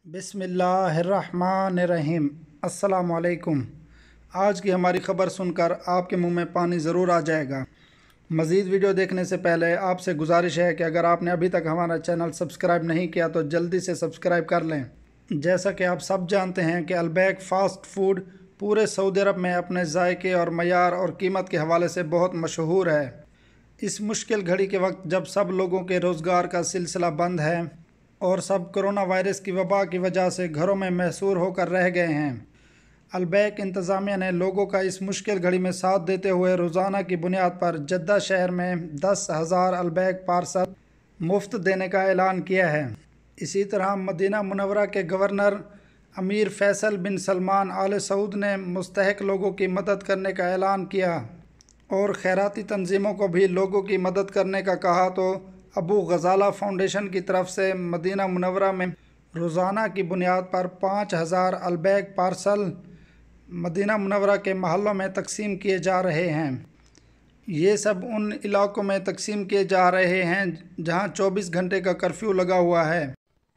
बिस्मिल्लाहिर्रहमानिर्रहीम। अस्सलाम वालेकुम। आज की हमारी ख़बर सुनकर आपके मुंह में पानी ज़रूर आ जाएगा। मज़ीद वीडियो देखने से पहले आपसे गुजारिश है कि अगर आपने अभी तक हमारा चैनल सब्सक्राइब नहीं किया तो जल्दी से सब्सक्राइब कर लें। जैसा कि आप सब जानते हैं कि अलबैक फ़ास्ट फ़ूड पूरे सऊदी अरब में अपने जायके और मयार और कीमत के हवाले से बहुत मशहूर है। इस मुश्किल घड़ी के वक्त जब सब लोगों के रोज़गार का सिलसिला बंद है और सब कोरोना वायरस की वबा की वजह से घरों में महसूर होकर रह गए हैं, अलबैक इंतज़ामिया ने लोगों का इस मुश्किल घड़ी में साथ देते हुए रोज़ाना की बुनियाद पर जद्दा शहर में 10,000 अलबैक पार्सल मुफ्त देने का ऐलान किया है। इसी तरह मदीना मुनव्वरा के गवर्नर अमीर फैसल बिन सलमान आले सऊद ने मुस्तहिक लोगों की मदद करने का ऐलान किया और खैराती तंजीमों को भी लोगों की मदद करने का कहा। तो अबू गज़ाला फाउंडेशन की तरफ से मदीना मुनव्वरा में रोज़ाना की बुनियाद पर 5,000 अलबैक पार्सल मदीना मुनव्वरा के महलों में तकसीम किए जा रहे हैं। ये सब उन इलाकों में तकसीम किए जा रहे हैं जहां 24 घंटे का कर्फ्यू लगा हुआ है।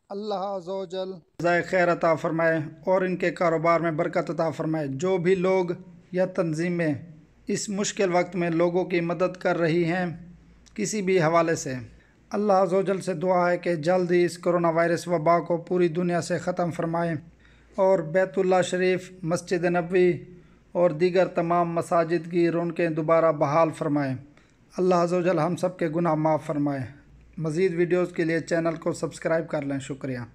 अल्लाह अज़्ज़ व जल ज़ाए खैर अता फ़रमाए और इनके कारोबार में बरकत अता फ़रमाए। जो भी लोग या तंजीमें इस मुश्किल वक्त में लोगों की मदद कर रही हैं किसी भी हवाले से, अल्लाह अज़्ज़ व जल से दुआ है कि जल्द ही इस कोरोना वायरस वबा को पूरी दुनिया से ख़त्म फरमाएँ और बैतुल्लाह शरीफ, मस्जिद नबवी और दीगर तमाम मसाजिद की रौनकें दोबारा बहाल फरमाएँ। अल्लाह अज़्ज़ व जल हम सब के गुनाह माफ़ फरमाए। मज़ीद वीडियोज़ के लिए चैनल को सब्सक्राइब कर लें। शुक्रिया।